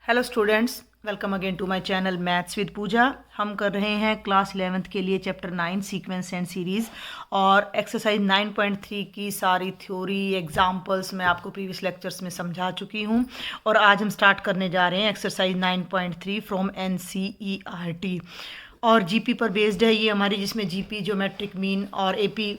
Hello students, welcome again to my channel maths with Pooja. हम कर रहे हैं क्लास 11th के लिए चैप्टर 9 सीक्वेंस एंड सीरीज़ और एक्सरसाइज 9.3 की सारी थ्योरी एग्जांपल्स मैं आपको प्रीवियस लेक्चर्स में समझा चुकी हूं। और आज हम स्टार्ट करने जा रहे हैं एक्सरसाइज 9.3 फ्रॉम NCERT और जीपी पर बेस्ड है ये हमारी, जिसमें जीपी ज्योमेट्रिक मीन और एपी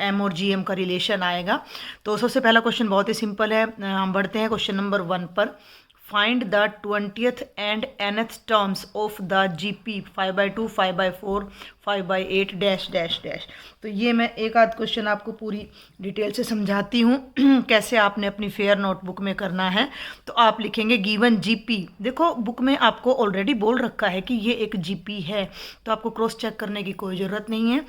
एम और जीएम का रिलेशन आएगा। तो सबसे पहला क्वेश्चन बहुत ही सिंपल है, हम बढ़ते हैं क्वेश्चन नंबर 1 पर। Find the 20th and nth terms of the GP 5/2, 5/4, 5/8 dash dash dash. तो ये मैं एक आध क्वेश्चन आपको पूरी डिटेल से समझाती हूँ कैसे आपने अपनी फेयर नोटबुक में करना है। तो आप लिखेंगे गिवन जीपी। देखो बुक में आपको ऑलरेडी बोल रखा है कि ये एक जीपी है, तो आपको क्रॉस चेक करने की कोई ज़रूरत नहीं है।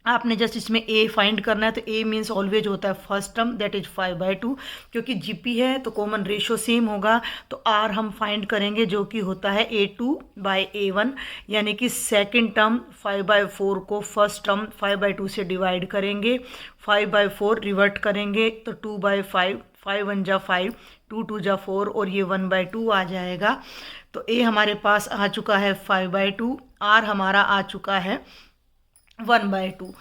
आपने जस्ट इसमें ए फाइंड करना है। तो ए मीन्स ऑलवेज होता है फर्स्ट टर्म, दैट इज 5/2। क्योंकि जीपी है तो कॉमन रेशो सेम होगा। तो आर हम फाइंड करेंगे जो कि होता है A2/A1, यानी कि सेकंड टर्म 5/4 को फर्स्ट टर्म 5/2 से डिवाइड करेंगे, 5/4 रिवर्ट करेंगे तो 2/5, 5 1 जा 5, 2 2 जा 4 और ये 1/2 आ जाएगा। तो ए हमारे पास आ चुका है 5/2, आर हमारा आ चुका है 1/2।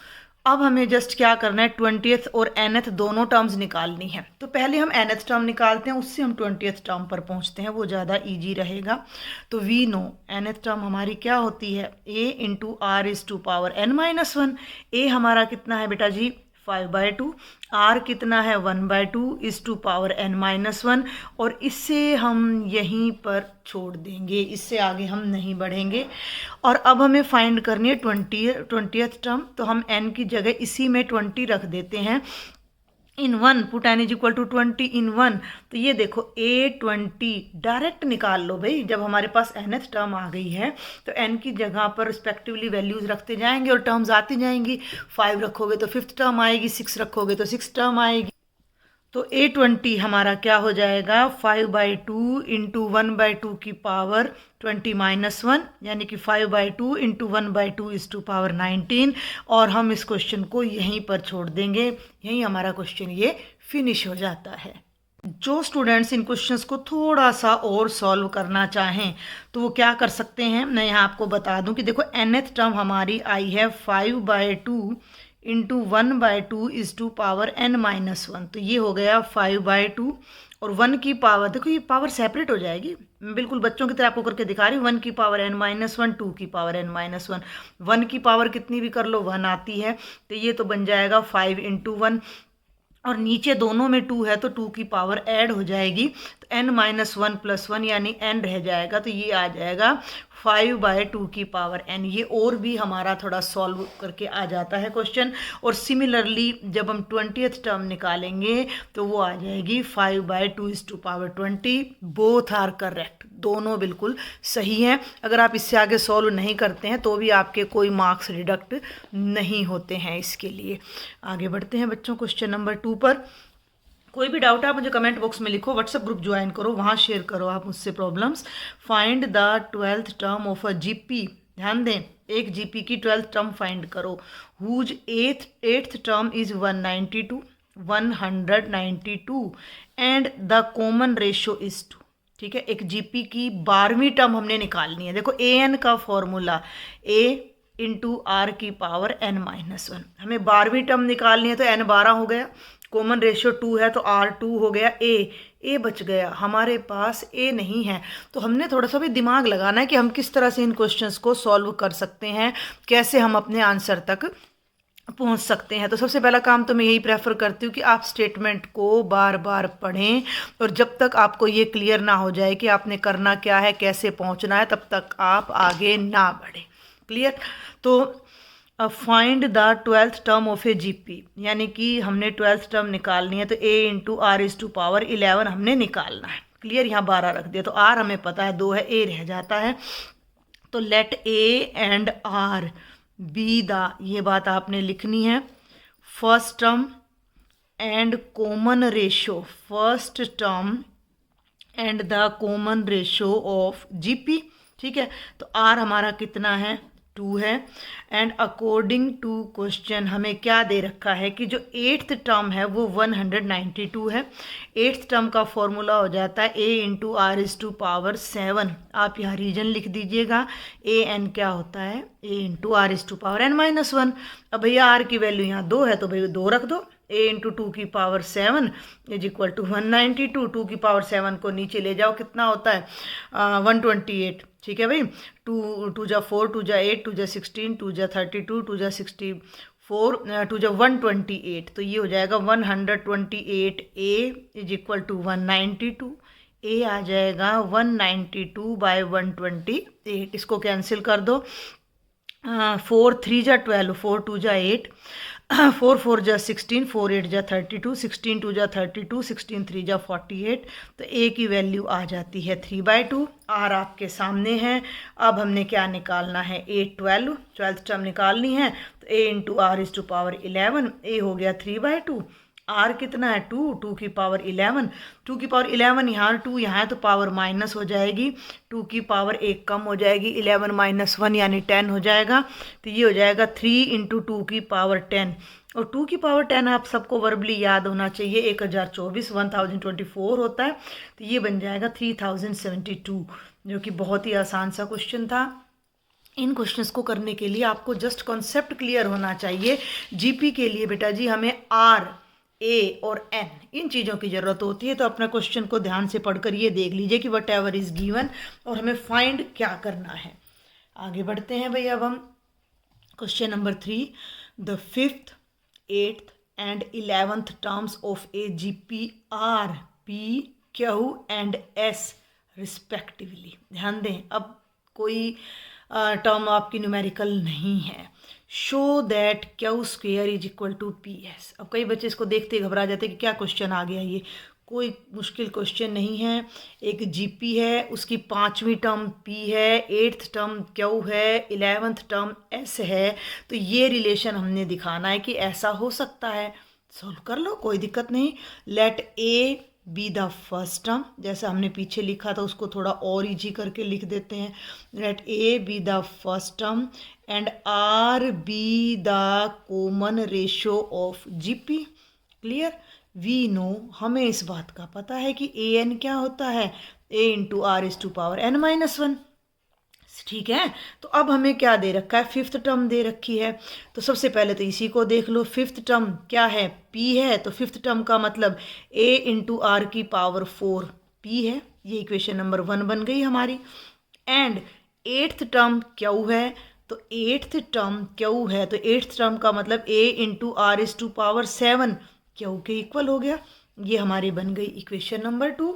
अब हमें जस्ट क्या करना है, 20th और nth दोनों टर्म्स निकालनी है। तो पहले हम nth टर्म निकालते हैं, उससे हम 20th टर्म पर पहुंचते हैं, वो ज़्यादा इजी रहेगा। तो वी नो nth टर्म हमारी क्या होती है, a into r is to power n-1। a हमारा कितना है बेटा जी 5/2, r कितना है 1/2 इज टू पावर n-1। और इससे हम यहीं पर छोड़ देंगे, इससे आगे हम नहीं बढ़ेंगे। और अब हमें फाइंड करनी है 20th टर्म। तो हम n की जगह इसी में 20 रख देते हैं। In 1 put n is equal to 20 in 1। तो ये देखो A20 डायरेक्ट निकाल लो भाई। जब हमारे पास nth टर्म आ गई है तो n की जगह पर रिस्पेक्टिवली वैल्यूज रखते जाएंगे और टर्म्स आती जाएंगी। 5 रखोगे तो 5th टर्म आएगी, 6 रखोगे तो 6th टर्म आएगी। तो A20 हमारा क्या हो जाएगा 5/2 इंटू 1/2 की पावर 20-1, यानी कि 5/2 इंटू 1/2 इज टू पावर 19। और हम इस क्वेश्चन को यहीं पर छोड़ देंगे, यहीं हमारा क्वेश्चन ये फिनिश हो जाता है। जो स्टूडेंट्स इन क्वेश्चंस को थोड़ा सा और सॉल्व करना चाहें तो वो क्या कर सकते हैं, मैं यहाँ आपको बता दूं कि देखो nth टर्म हमारी आई है 5/2 into 1/2 is to power n-1। तो ये हो गया 5/2 और 1 की पावर, देखो ये पावर सेपरेट हो जाएगी, मैं बिल्कुल बच्चों की तरह आपको करके दिखा रही हूँ। 1 की पावर n-1, 2 की पावर n-1, 1 की पावर कितनी भी कर लो 1 आती है। तो ये तो बन जाएगा 5 इंटू 1, और नीचे दोनों में 2 है तो 2 की पावर ऐड हो जाएगी। तो n-1 + 1 यानी n रह जाएगा। तो ये आ जाएगा 5/2 की पावर n। ये और भी हमारा थोड़ा सॉल्व करके आ जाता है क्वेश्चन। और सिमिलरली जब हम 20th टर्म निकालेंगे तो वो आ जाएगी 5/2 is to power 20। Both are correct, दोनों बिल्कुल सही हैं। अगर आप इससे आगे सॉल्व नहीं करते हैं तो भी आपके कोई मार्क्स डिडक्ट नहीं होते हैं इसके लिए। आगे बढ़ते हैं बच्चों क्वेश्चन नंबर 2 पर। कोई भी डाउट है आप मुझे कमेंट बॉक्स में लिखो, व्हाट्सएप ग्रुप ज्वाइन करो, वहाँ शेयर करो आप मुझसे problems. Find the 12th term of a GP. ध्यान दें, एक जीपी की 12th टर्म फाइंड करो। Whose 8th term is 192 and the common ratio is 2। ठीक है, एक जीपी की 12वीं टर्म हमने निकालनी है। देखो an का फॉर्मूला a इंटू आर की पावर n-1। हमें 12वीं टर्म निकालनी है तो n 12 हो गया, कॉमन रेशियो 2 है तो r 2 हो गया, a बच गया, हमारे पास a नहीं है। तो हमने थोड़ा सा भी दिमाग लगाना है कि हम किस तरह से इन क्वेश्चंस को सॉल्व कर सकते हैं, कैसे हम अपने आंसर तक पहुंच सकते हैं। तो सबसे पहला काम तो मैं यही प्रेफर करती हूँ कि आप स्टेटमेंट को बार बार पढ़ें और जब तक आपको ये क्लियर ना हो जाए कि आपने करना क्या है, कैसे पहुंचना है, तब तक आप आगे ना बढ़ें। क्लियर? तो find the 12th term of a GP, यानी कि हमने 12th टर्म निकालनी है। तो a into r is to power 11 हमने निकालना है। क्लियर? यहाँ 12 रख दिया तो r हमें पता है 2 है, a रह जाता है। तो let a and r be the, ये बात आपने लिखनी है, first term and common ratio, first term and the common ratio of GP. ठीक है, तो r हमारा कितना है 2 है। एंड अकॉर्डिंग टू क्वेश्चन हमें क्या दे रखा है कि जो 8th टर्म है वो 192 है। 8th टर्म का फॉर्मूला हो जाता है a into r is to power 7। आप यहाँ रीजन लिख दीजिएगा, ए एन क्या होता है, a into r is to power n-1। अब भैया r की वैल्यू यहाँ 2 है तो भैया 2 रख दो। a इंटू 2 की पावर 7 इज इक्वल टू 192। 2 की पावर 7 को नीचे ले जाओ, कितना होता है 128। ठीक है भाई, 2 जा 4, 2 जा 8, 2 जा 16, 2 जा 32, 2 जा 64, 2 जा 128। तो ये हो जाएगा 128 a is equal to 192। a आ जाएगा 192 बाय 128। इसको कैंसिल कर दो। 4 3 जा 12, 4 2 जा 8, 4 4 जा 16, 4 8 जा 32, 16 2 जा 32, 16 3 जा 48। तो a की वैल्यू आ जाती है 3/2। r आपके सामने है। अब हमने क्या निकालना है, 8 12, 12th टर्म निकालनी है। तो a into r is to power 11, a हो गया 3/2। r कितना है 2, 2 की पावर 11, 2 की पावर 11 यहाँ 2 यहाँ है तो पावर माइनस हो जाएगी, 2 की पावर 1 कम हो जाएगी, 11 माइनस 1 यानी 10 हो जाएगा। तो ये हो जाएगा 3 इंटू 2 की पावर 10। और 2 की पावर 10 आप सबको वर्बली याद होना चाहिए, 1024 1024 होता है। तो ये बन जाएगा 3072, जो कि बहुत ही आसान सा क्वेश्चन था। इन क्वेश्चंस को करने के लिए आपको जस्ट कॉन्सेप्ट क्लियर होना चाहिए। जीपी के लिए बेटा जी हमें आर, ए और एन इन चीज़ों की ज़रूरत होती है। तो अपना क्वेश्चन को ध्यान से पढ़कर ये देख लीजिए कि वट एवर इज़ गिवन और हमें फाइंड क्या करना है। आगे बढ़ते हैं भाई। अब हम question number 3, the 5th 8th and 11th terms of a G P are p q and s respectively. ध्यान दें, अब कोई टर्म आपकी न्यूमेरिकल नहीं है। Show that q square is equal to p s. अब कई बच्चे इसको देखते घबरा जाते कि क्या क्वेश्चन आ गया, ये कोई मुश्किल क्वेश्चन नहीं है। एक जीपी है, उसकी 5वीं टर्म पी है, 8th टर्म क्यू है, 11th टर्म एस है। तो ये रिलेशन हमने दिखाना है कि ऐसा हो सकता है। सॉल्व कर लो, कोई दिक्कत नहीं। Let a be the first term, जैसा हमने पीछे लिखा था उसको थोड़ा और ईजी करके लिख देते हैं। Let a be the first term and r be the common ratio of GP. Clear? We know, हमें इस बात का पता है कि ए एन क्या होता है, a into r is to power n-1। ठीक है, तो अब हमें क्या दे रखा है, 5th टर्म दे रखी है। तो सबसे पहले तो इसी को देख लो। 5th टर्म क्या है, p है। तो 5th टर्म का मतलब a इंटू आर की पावर 4 p है। ये इक्वेशन नंबर 1 बन गई हमारी। एंड 8th टर्म q है। तो 8th टर्म q है तो 8th टर्म का मतलब a into r is to power 7 q के इक्वल हो गया। ये हमारी बन गई इक्वेशन नंबर 2।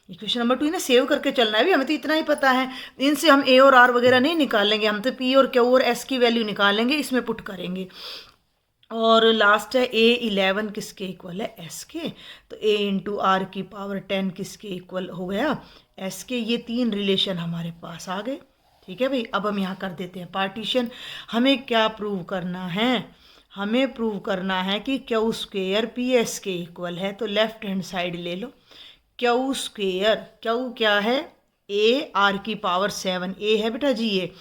इक्वेशन नंबर 2 इन्हें सेव करके चलना है भी, हमें तो इतना ही पता है। इनसे हम ए और आर वगैरह नहीं निकालेंगे, हम तो पी और क्यू और एस की वैल्यू निकालेंगे, इसमें पुट करेंगे। और लास्ट है ए 11 किसके इक्वल है, एस के। तो ए इंटू आर की पावर 10 किसके इक्वल हो गया, एस के। ये 3 रिलेशन हमारे पास आ गए। ठीक है भाई, अब हम यहाँ कर देते हैं पार्टीशन। हमें क्या प्रूव करना है, हमें प्रूव करना है कि क्यू स्क्वेयर पी एस के इक्वल है। तो लेफ्ट हैंड साइड ले लो। क्यू स्क्वेयर, क्यू क्या है, ए आर की पावर 7, ए है बेटा जी ये,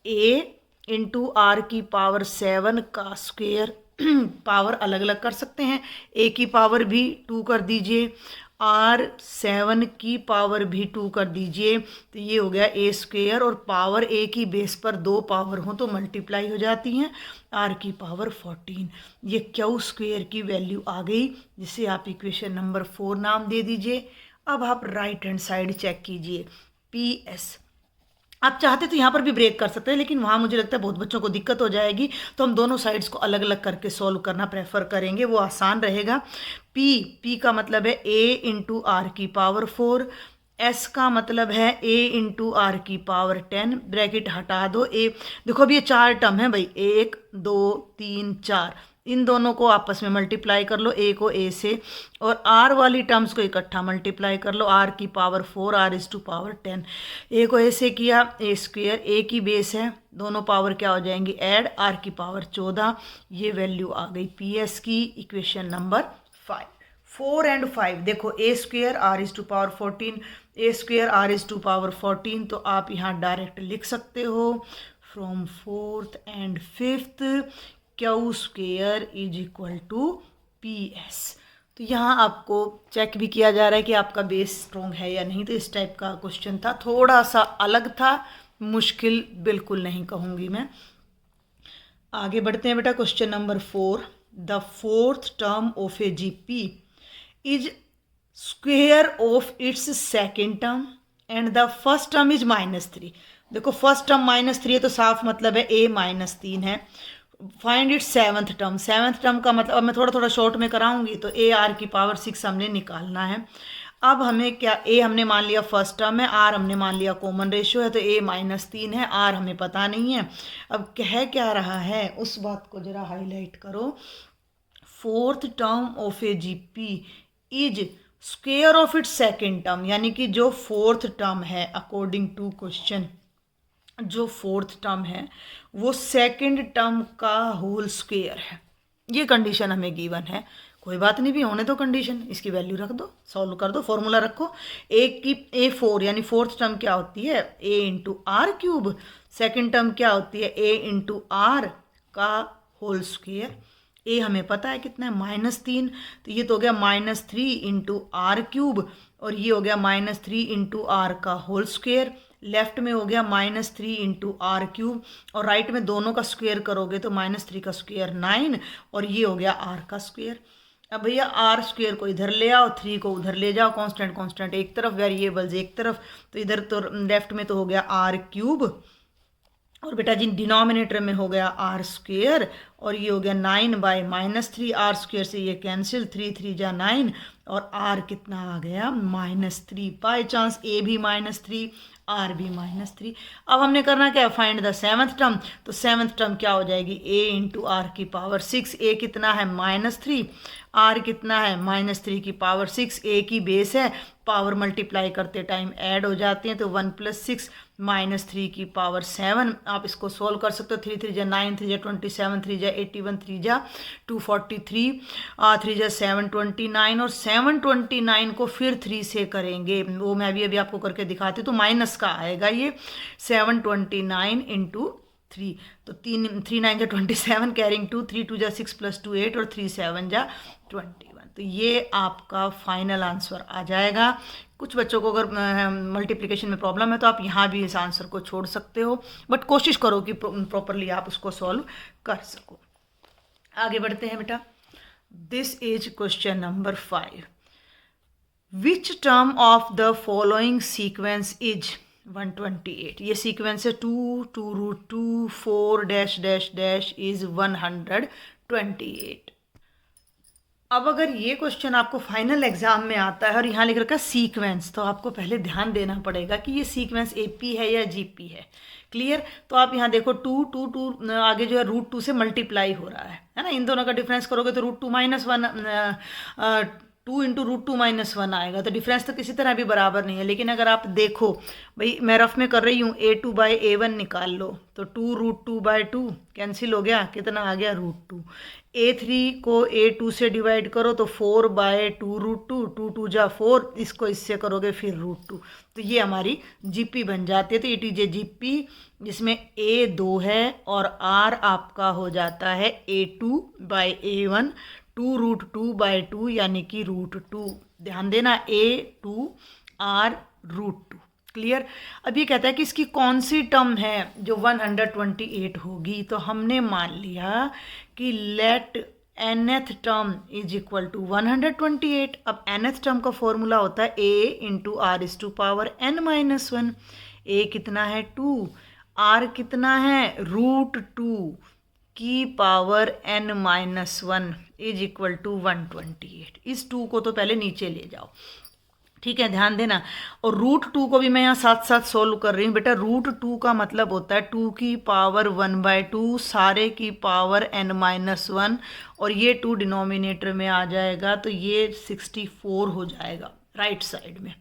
ए इंटू आर की पावर 7 का स्क्वेयर। पावर अलग अलग कर सकते हैं, ए की पावर भी 2 कर दीजिए, आर 7 की पावर भी 2 कर दीजिए। तो ये हो गया ए स्क्वेयर। और पावर ए की बेस पर 2 पावर हो तो मल्टीप्लाई हो जाती हैं, आर की पावर 14। ये क्यू स्क्वेयर की वैल्यू आ गई, जिसे आप इक्वेशन नंबर 4 नाम दे दीजिए। अब आप राइट हैंड साइड चेक कीजिए, पी एस। आप चाहते तो यहाँ पर भी ब्रेक कर सकते हैं, लेकिन वहाँ मुझे लगता है बहुत बच्चों को दिक्कत हो जाएगी, तो हम दोनों साइड्स को अलग अलग करके सॉल्व करना प्रेफर करेंगे, वो आसान रहेगा। पी का मतलब है ए इंटू आर की पावर 4, एस का मतलब है ए इंटू आर की पावर 10। ब्रैकेट हटा दो। ए देखो अब ये 4 टर्म है भाई, 1 2 3 4, इन दोनों को आपस में मल्टीप्लाई कर लो, ए को ए से, और आर वाली टर्म्स को इकट्ठा मल्टीप्लाई कर लो, आर की power 4 r is to power 10। A को ए से किया, ए स्क्वेयर, ए की बेस है, दोनों पावर क्या हो जाएंगी ऐड, आर की पावर 14। ये वैल्यू आ गई पी एस की, इक्वेशन नंबर 5। 4 and 5 देखो, a square r is to power 14, a square r is to power 14। तो आप यहाँ डायरेक्ट लिख सकते हो from fourth and fifth q square is equal to p s. तो यहाँ आपको चेक भी किया जा रहा है कि आपका बेस स्ट्रॉन्ग है या नहीं। तो इस टाइप का क्वेश्चन था, थोड़ा सा अलग था, मुश्किल बिल्कुल नहीं कहूँगी मैं। आगे बढ़ते हैं बेटा। Question number 4, the fourth term of a GP is square of its second term and the first term is -3। देखो फर्स्ट टर्म -3 है तो साफ मतलब है a -3 है। Find it seventh term. Seventh term का मतलब, अब मैं थोड़ा थोड़ा शॉर्ट में कराऊंगी, तो a r की पावर 6 हमने निकालना है। अब हमें क्या, a हमने मान लिया फर्स्ट टर्म है, r हमने मान लिया कॉमन रेशियो है, तो a -3 है, r हमें पता नहीं है। अब कह क्या रहा है उस बात को जरा हाईलाइट करो। Fourth term of a GP is square of its second term, यानी कि जो फोर्थ टर्म है अकॉर्डिंग टू क्वेश्चन, जो फोर्थ टर्म है वो सेकंड टर्म का होल स्क्वेयर है। ये कंडीशन हमें गिवन है। कोई बात नहीं भी, होने दो कंडीशन, इसकी वैल्यू रख दो, सॉल्व कर दो, फॉर्मूला रखो। A4 यानी फोर्थ टर्म क्या होती है a into r cube, second term क्या होती है a इंटू आर का होल स्क्वेयर। a हमें पता है कितना है -3, तो ये तो हो गया -3 इंटू आर क्यूब, और ये हो गया -3 इंटू आर का होल स्क्वेयर। लेफ्ट में हो गया -3 इंटू आर क्यूब, और राइट में दोनों का स्क्वेयर करोगे तो -3 का स्क्वेयर 9, और ये हो गया आर का स्क्वेयर। अब भैया आर स्क्वेयर को इधर ले आओ, 3 को उधर ले जाओ, कांस्टेंट कांस्टेंट एक तरफ, वेरिएबल्स एक तरफ, तो इधर तो लेफ्ट में तो हो गया आर क्यूब, और बेटा जी डिनोमिनेटर में हो गया आर स्क्वेयर, और ये हो गया 9/-3, आर स्क्वेयर से ये कैंसिल, 3 3 जा 9, और आर कितना आ गया -3। बाई चांस ए भी -3, आर भी -3। अब हमने करना क्या है, फाइंड द सेवन्थ टर्म। तो सेवन्थ टर्म क्या हो जाएगी a इंटू आर की पावर 6। a कितना है -3, आर कितना है -3 की पावर 6। a की बेस है, पावर मल्टीप्लाई करते टाइम ऐड हो जाते हैं, तो 1 + 6 -3 की पावर 7। आप इसको सोल्व कर सकते हो। 3 3 जा 9, 3 जा 27, 3 जा 81, 3 जा 243, 3 जा 729, और 729 को फिर 3 से करेंगे, वो मैं भी अभी आपको करके दिखाती हूँ। तो माइनस का आएगा ये 729 इंटू 3, तो 3 9 जा 27, कैरिंग 2, 3 2 जा 6 + 2 8, और 3 7 जा 21। तो ये आपका फाइनल आंसर आ जाएगा। कुछ बच्चों को अगर मल्टीप्लिकेशन में प्रॉब्लम है तो आप यहाँ भी इस आंसर को छोड़ सकते हो, बट कोशिश करो कि प्रॉपरली आप उसको सॉल्व कर सको। आगे बढ़ते हैं बेटा। This is question number 5। Which term of the following sequence is 128। ये सीक्वेंस है 2 2√2 4 - इज 128। अब अगर ये क्वेश्चन आपको फाइनल एग्जाम में आता है और यहाँ लिख रखा है सीक्वेंस, तो आपको पहले ध्यान देना पड़ेगा कि ये सीक्वेंस एपी है या जीपी है। क्लियर? तो आप यहाँ देखो 2 2 2 आगे जो है √2 से मल्टीप्लाई हो रहा है ना। इन दोनों का डिफरेंस करोगे तो √2 - 1 2 इंटू √2 - 1 आएगा, तो डिफरेंस तो किसी तरह भी बराबर नहीं है। लेकिन अगर आप देखो भाई, मैं रफ में कर रही हूँ, a2/a1 निकाल लो, तो 2√2/2 कैंसिल हो गया, कितना आ गया √2। a3 को a2 से डिवाइड करो तो 4/2√2, 2 2 जा 4, इसको इससे करोगे फिर √2, तो ये हमारी जीपी बन जाती है। तो इट इज ए जीपी जिसमें a 2 है और r आपका हो जाता है a2/a1, 2√2/2 यानी कि √2। ध्यान देना, a2 r √2। क्लियर? अब ये कहता है कि इसकी कौन सी टर्म है जो 128 होगी। तो हमने मान लिया कि let nth term is equal to 128। अब nth टर्म का फॉर्मूला होता है a into r is to power n-1। a कितना है 2, r कितना है √2 की power n-1 is equal to 128। इस 2 को तो पहले नीचे ले जाओ, ठीक है, ध्यान देना। और √2 को भी मैं यहाँ साथ साथ सोल्व कर रही हूँ बेटा। √2 का मतलब होता है 2 की पावर 1/2 सारे की पावर n-1, और ये 2 डिनोमिनेटर में आ जाएगा, तो ये 64 हो जाएगा राइट साइड में।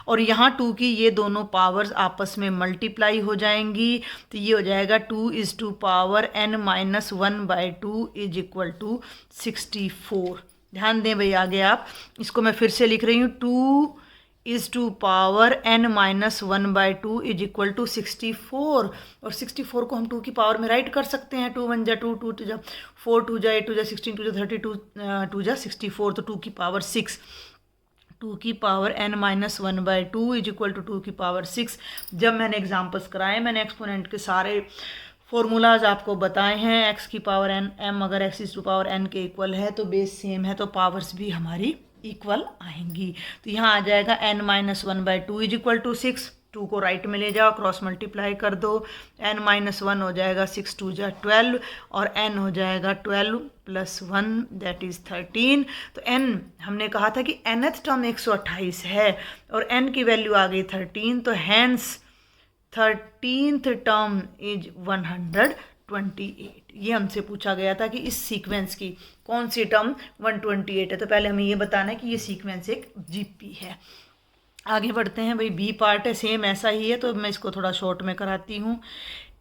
और यहाँ 2 की ये दोनों पावर्स आपस में मल्टीप्लाई हो जाएंगी, तो ये हो जाएगा 2 is to power n-1/2 is equal to 64। ध्यान दें भाई। आगे आप इसको मैं फिर से लिख रही हूँ, 2 is to power n minus 1/2 is equal to 64। और 64 को हम 2 की पावर में राइट कर सकते हैं। 2 1 जा 2, 2 2 जा 4, 2 जा 8, 2 जा 16, 2 जा 32, 2 जा 64, तो 2 की पावर 6। 2 की power n minus 1/2 is equal to 2 की पावर 6। जब मैंने एग्जाम्पल्स कराए, मैंने एक्सपोनेंट के सारे फॉर्मूलाज आपको बताए हैं। x की पावर n m अगर x is to power n के इक्वल है तो बेस सेम है, तो पावर्स भी हमारी इक्वल आएंगी। तो यहाँ आ जाएगा n minus 1/2 is equal to 6। 2 को राइट में ले जाओ, क्रॉस मल्टीप्लाई कर दो, n माइनस 1 हो जाएगा 6 2 जा 12 और n हो जाएगा 12 प्लस 1 दैट इज 13। तो n हमने कहा था कि nth टर्म 128 है और n की वैल्यू आ गई 13, तो हैंस 13th टर्म इज 128। ये हमसे पूछा गया था कि इस सीक्वेंस की कौन सी टर्म 128 है। तो पहले हमें ये बताना है कि ये सीक्वेंस एक जीपी है। आगे बढ़ते हैं भाई, बी पार्ट है सेम ऐसा ही है, तो मैं इसको थोड़ा शॉर्ट में कराती हूँ।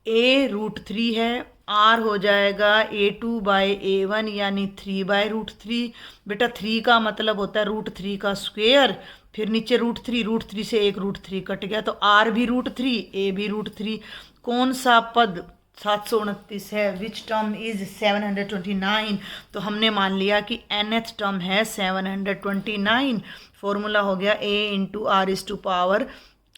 a√3 है, r हो जाएगा a2/a1 यानी 3/√3। बेटा 3 का मतलब होता है √3 का स्क्वेयर, फिर नीचे √3 से एक √3 कट गया, तो r भी √3 a भी √3। कौन सा पद 729 है, विच टर्म इज 729। तो हमने मान लिया कि nth टर्म है 729। फॉर्मूला हो गया a into r is to power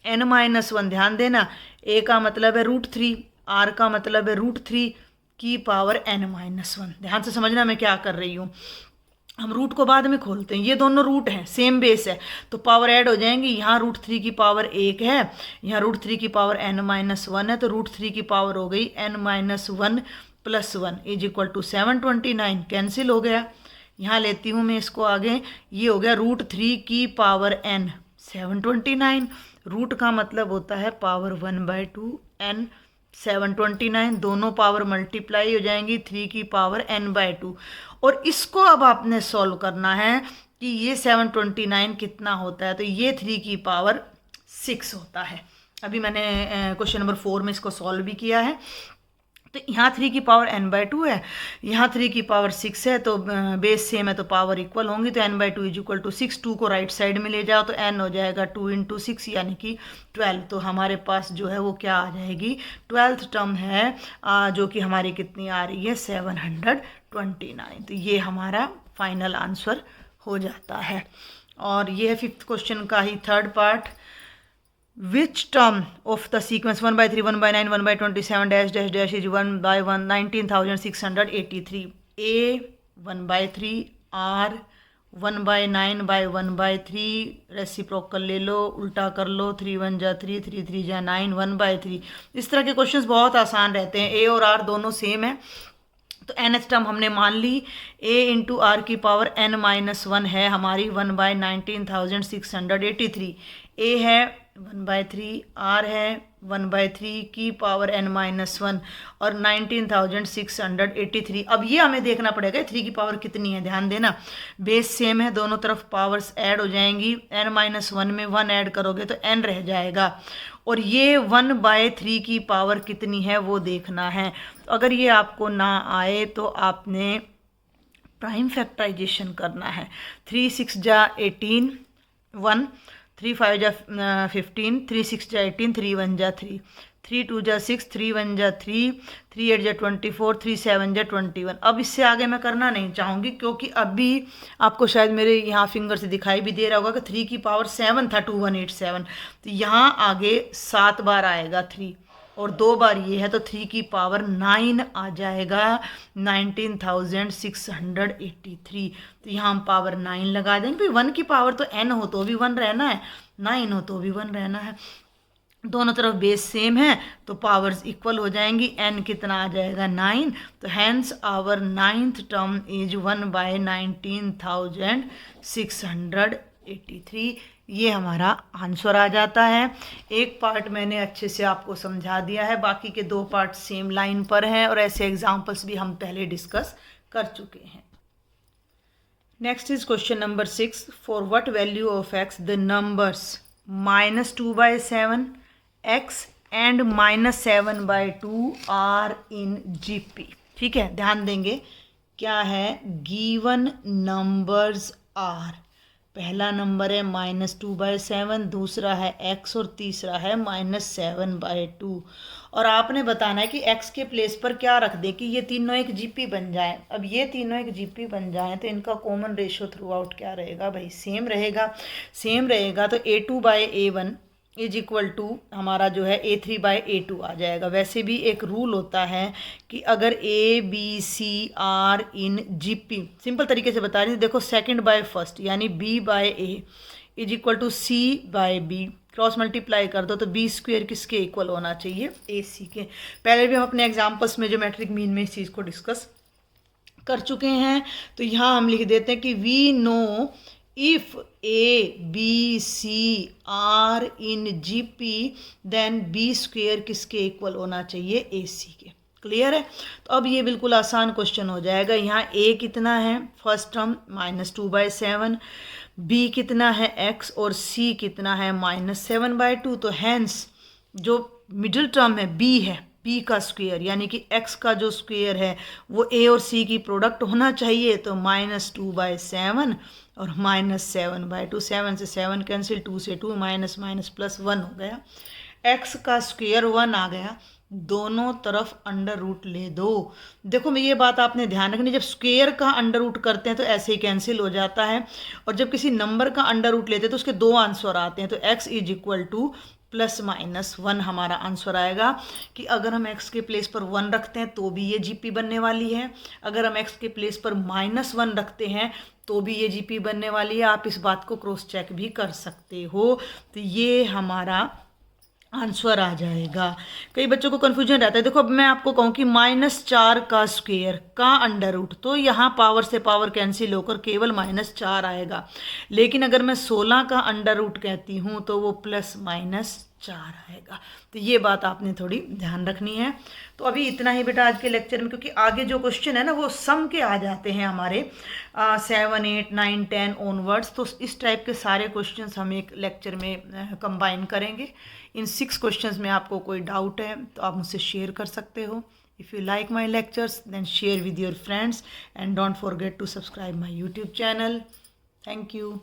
n minus 1। ध्यान देना, a का मतलब है √3, r का मतलब है √3 की पावर n माइनस 1। ध्यान से समझना मैं क्या कर रही हूँ। हम रूट को बाद में खोलते हैं, ये दोनों रूट हैं, सेम बेस है, तो पावर ऐड हो जाएंगी। यहाँ √3 की पावर 1 है, यहाँ √3 की पावर n माइनस 1 है, तो √3 की पावर हो गई n minus 1 plus 1 is equal to 729। Cancel हो गया। यहाँ लेती हूँ मैं इसको आगे, ये हो गया √3 की पावर n 729। रूट का मतलब होता है पावर 1/2 n 729, दोनों पावर मल्टीप्लाई हो जाएंगी 3 की पावर n/2। और इसको अब आपने सॉल्व करना है कि ये 729 कितना होता है, तो ये 3 की पावर 6 होता है। अभी मैंने क्वेश्चन नंबर 4 में इसको सॉल्व भी किया है। तो यहाँ 3 की पावर n/2 है, यहाँ 3 की पावर 6 है, तो बेस सेम है तो पावर इक्वल होंगी, तो n/2 इज इक्वल टू 6। 2 को राइट साइड में ले जाओ तो n हो जाएगा 2 इंटू 6 यानी कि 12। तो हमारे पास जो है वो क्या आ जाएगी, 12th टर्म है, जो कि हमारी कितनी आ रही है 729। तो ये हमारा फाइनल आंसर हो जाता है। और ये है 5th क्वेश्चन का ही 3rd part. Which term of the sequence 1/3, 1/9, 1/27 dash dash dash is 1/1 19,683? A 1/3, R 1/9/1/3, reciprocal ले लो, उल्टा कर लो, 3 1 जा 3, 3 3 जा 9, 1/3। इस तरह के क्वेश्चंस बहुत आसान रहते हैं। A और R दोनों सेम है, तो nth टर्म हमने मान ली, a इंटू आर की पावर n माइनस 1 है हमारी 1/19,683। a है 1/3, r है 1/3 की पावर n माइनस 1 और 19,683। अब ये हमें देखना पड़ेगा 3 की पावर कितनी है। ध्यान देना, बेस सेम है, दोनों तरफ पावर्स ऐड हो जाएंगी। n माइनस 1 में 1 ऐड करोगे तो n रह जाएगा, और ये 1/3 की पावर कितनी है वो देखना है। तो अगर ये आपको ना आए तो आपने प्राइम फैक्टराइजेशन करना है। 3 6 जा 18 1, 3 5 जा 15, 3 6 जा 18, 3 1 जा 3, 3 2 जा 6, 3 1 जा 3, 3 8 जा 24, 3 7 जा 21। अब इससे आगे मैं करना नहीं चाहूँगी, क्योंकि अभी आपको शायद मेरे यहाँ फिंगर से दिखाई भी दे रहा होगा कि 3 की पावर 7 था 2187। तो यहाँ आगे 7 बार आएगा 3 और 2 बार ये है, तो 3 की पावर 9 आ जाएगा 19,683। तो यहाँ हम पावर 9 लगा देंगे। भाई 1 की पावर तो n हो तो भी 1 रहना है, 9 हो तो भी 1 रहना है। दोनों तरफ बेस सेम है तो पावर्स इक्वल हो जाएंगी। n कितना आ जाएगा 9, तो hence our 9th term is 1/19,683। ये हमारा आंसर आ जाता है। एक पार्ट मैंने अच्छे से आपको समझा दिया है, बाकी के 2 पार्ट सेम लाइन पर हैं और ऐसे एग्जाम्पल्स भी हम पहले डिस्कस कर चुके हैं। Next is question number 6। For what value of x the numbers -2/7 x and -7/2 are in GP। ठीक है, ध्यान देंगे क्या है, गिवन नंबर्स आर पहला नंबर है -2/7, दूसरा है x और तीसरा है -7/2। और आपने बताना है कि x के प्लेस पर क्या रख दें कि ये तीनों एक जीपी बन जाए। अब ये तीनों एक जीपी बन जाए तो इनका कॉमन रेशियो थ्रू आउट क्या रहेगा भाई, सेम रहेगा। सेम रहेगा तो A2/A1 इज इक्वल टू हमारा जो है A3/A2 आ जाएगा। वैसे भी एक रूल होता है कि अगर A B C in GP, simple तरीके से बता रही हूँ, देखो सेकंड बाय फर्स्ट यानी B/A is equal to C/B, cross multiply कर दो तो B² किसके इक्वल होना चाहिए, AC के। पहले भी हम अपने एग्जाम्पल्स में ज्योमेट्रिक मीन में इस चीज़ को डिस्कस कर चुके हैं। तो यहाँ हम लिख देते हैं कि we know if ABC in GP then B² किसके इक्वल होना चाहिए, AC के। क्लियर है। तो अब ये बिल्कुल आसान क्वेश्चन हो जाएगा। यहाँ A कितना है, फर्स्ट टर्म -2/7, B कितना है x और C कितना है -7/2। तो हैंस जो मिडिल टर्म है B है, B का स्क्वायर यानी कि x का जो स्क्वायर है वो A और C की प्रोडक्ट होना चाहिए। तो -2/7 और -7/2, 7 से 7 कैंसिल, 2 से 2, माइनस माइनस प्लस 1 हो गया। x का स्क्वायर 1 आ गया, दोनों तरफ अंडर रूट ले दो। देखो मैं ये बात आपने ध्यान रखनी, जब स्क्वायर का अंडर रूट करते हैं तो ऐसे ही कैंसिल हो जाता है, और जब किसी नंबर का अंडर रूट लेते हैं तो उसके दो आंसर आते हैं। तो x इज इक्वल टू +-1 हमारा आंसर आएगा कि अगर हम x के प्लेस पर 1 रखते हैं तो भी ये GP बनने वाली है, अगर हम x के प्लेस पर -1 रखते हैं तो भी ये GP बनने वाली है। आप इस बात को क्रॉस चेक भी कर सकते हो। तो ये हमारा आंसर आ जाएगा। कई बच्चों को कन्फ्यूजन रहता है। देखो अब मैं आपको कहूँ कि -4 का स्क्वायर का अंडर रूट, तो यहाँ पावर से पावर कैंसिल होकर केवल -4 आएगा, लेकिन अगर मैं 16 का अंडर रूट कहती हूँ तो वो +-4 आएगा। तो ये बात आपने थोड़ी ध्यान रखनी है। तो अभी इतना ही बेटा आज के लेक्चर में, क्योंकि आगे जो क्वेश्चन है ना वो सम के आ जाते हैं हमारे 7, 8, 9, 10 ऑनवर्ड्स। तो इस टाइप के सारे क्वेश्चंस हम एक लेक्चर में कंबाइन करेंगे। इन 6 क्वेश्चंस में आपको कोई डाउट है तो आप मुझसे शेयर कर सकते हो। If you like my lectures then share with your friends and don't forget to subscribe my YouTube channel. Thank you.